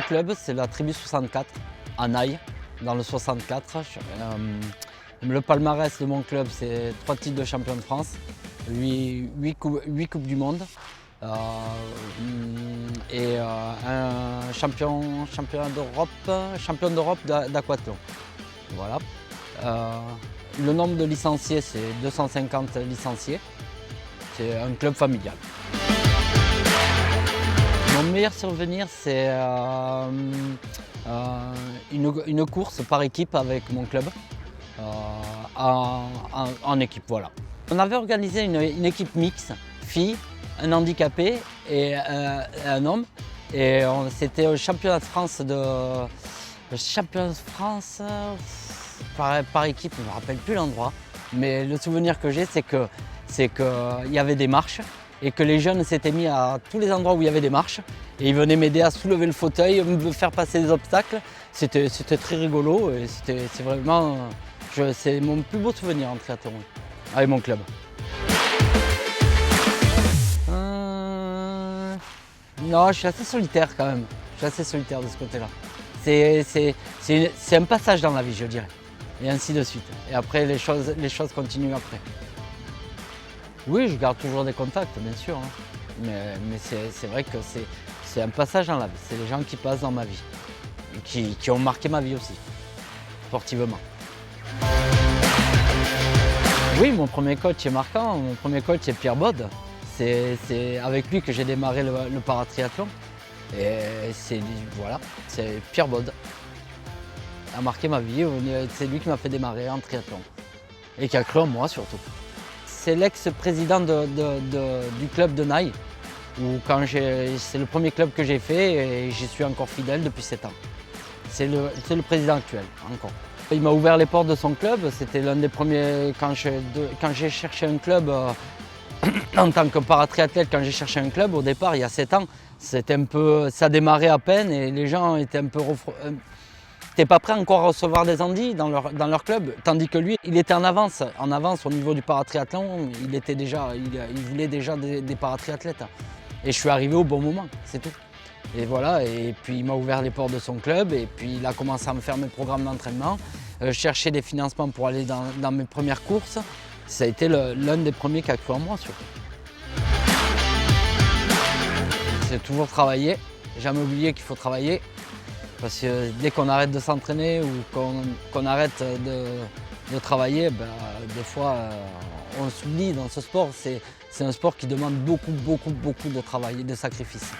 club, c'est la Tribu 64 à Naï, dans le 64. Le palmarès de mon club, c'est 3 titres de champion de France, 8 coupes du monde et un champion d'Europe d'aquathlon. Voilà. Le nombre de licenciés, c'est 250 licenciés. C'est un club familial. Mon meilleur souvenir, c'est une course par équipe avec mon club, en équipe. Voilà. On avait organisé une équipe mixte, filles, un handicapé et un homme. Et c'était au championnat de France par équipe, je ne me rappelle plus l'endroit. Mais le souvenir que j'ai, c'est qu'il y avait des marches et que les jeunes s'étaient mis à tous les endroits où il y avait des marches et ils venaient m'aider à soulever le fauteuil, me faire passer des obstacles. C'était très rigolo et c'est mon plus beau souvenir en triathlon avec mon club. Non, je suis assez solitaire quand même. Je suis assez solitaire de ce côté-là. C'est un passage dans la vie, je dirais. Et ainsi de suite. Et après, les choses continuent après. Oui, je garde toujours des contacts, bien sûr. Hein. Mais c'est vrai que c'est un passage dans la vie. C'est les gens qui passent dans ma vie. Et qui ont marqué ma vie aussi, sportivement. Oui, mon premier coach est marquant. Mon premier coach est Pierre Baude. C'est avec lui que j'ai démarré le paratriathlon. Et c'est Pierre Baude. A marqué ma vie. C'est lui qui m'a fait démarrer en triathlon. Et qui a cru en moi surtout. C'est l'ex-président du club de Naï, c'est le premier club que j'ai fait et j'y suis encore fidèle depuis 7 ans. C'est le président actuel, encore. Il m'a ouvert les portes de son club, c'était l'un des premiers, quand j'ai cherché un club, en tant que paratriathlète, quand j'ai cherché un club, au départ, il y a 7 ans, ça démarrait à peine et les gens étaient un peu... n'étaient pas prêts encore à recevoir des handis dans leur club, tandis que lui, il était en avance au niveau du paratriathlon, il voulait déjà des paratriathlètes. Et je suis arrivé au bon moment, c'est tout. Et voilà, et puis il m'a ouvert les portes de son club, et puis il a commencé à me faire mes programmes d'entraînement, chercher des financements pour aller dans mes premières courses. Ça a été l'un des premiers qui a cru en moi, surtout. C'est toujours travailler, jamais oublier qu'il faut travailler. Parce que dès qu'on arrête de s'entraîner ou qu'on arrête de travailler, des fois on s'oublie dans ce sport. C'est un sport qui demande beaucoup de travail et de sacrifices.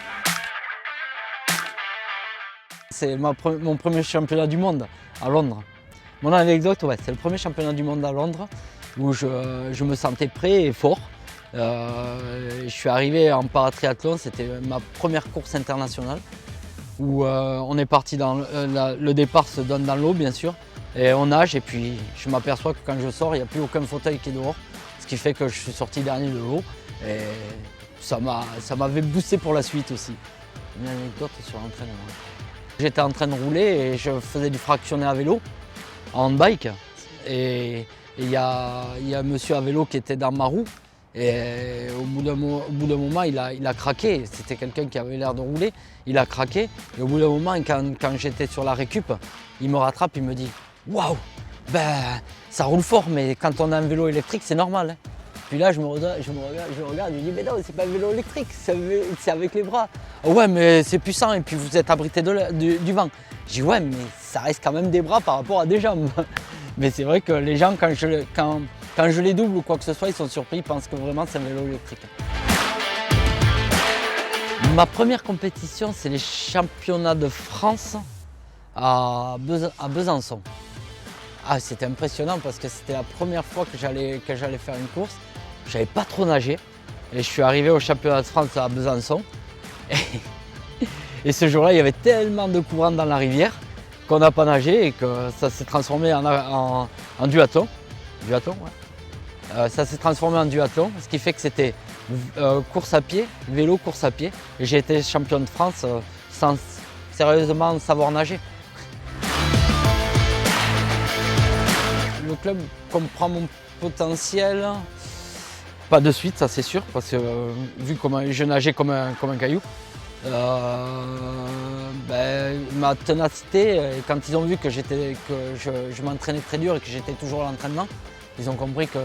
C'est mon premier championnat du monde à Londres. Mon anecdote, c'est le premier championnat du monde à Londres où je me sentais prêt et fort. Je suis arrivé en paratriathlon, c'était ma première course internationale. Où on est parti dans le départ se donne dans l'eau bien sûr et on nage et puis je m'aperçois que quand je sors il n'y a plus aucun fauteuil qui est dehors, ce qui fait que je suis sorti dernier de l'eau et ça m'avait boosté pour la suite aussi. Une anecdote sur l'entraînement. J'étais en train de rouler et je faisais du fractionné à vélo, en handbike et il y a un monsieur à vélo qui était dans ma roue. Et au bout d'un moment, il a craqué. C'était quelqu'un qui avait l'air de rouler. Il a craqué. Et au bout d'un moment, quand j'étais sur la récup, il me rattrape, il me dit « Waouh, ça roule fort, mais quand on a un vélo électrique, c'est normal. Hein. » Puis là, je me regarde, je lui dis « Mais non, c'est pas un vélo électrique, c'est avec les bras. »« Ouais, mais c'est puissant et puis vous êtes abrité du vent. » Je dis « Ouais, mais ça reste quand même des bras par rapport à des jambes. » Mais c'est vrai que les gens, quand je les double ou quoi que ce soit, ils sont surpris, ils pensent que vraiment c'est un vélo électrique. Ma première compétition, c'est les championnats de France à Besançon. Ah, c'était impressionnant parce que c'était la première fois que j'allais faire une course. Je n'avais pas trop nagé et je suis arrivé au championnat de France à Besançon. Et ce jour-là, il y avait tellement de courant dans la rivière qu'on n'a pas nagé et que ça s'est transformé en duathlon. Duathlon, ouais. Ça s'est transformé en duathlon, ce qui fait que c'était course à pied, vélo, course à pied. Et j'ai été champion de France sans sérieusement savoir nager. Le club comprend mon potentiel, pas de suite, ça c'est sûr, parce que vu comment je nageais comme un caillou, ma ténacité, quand ils ont vu que je m'entraînais très dur et que j'étais toujours à l'entraînement, ils ont compris que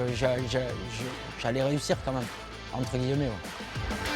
j'allais réussir quand même, entre guillemets. Ouais.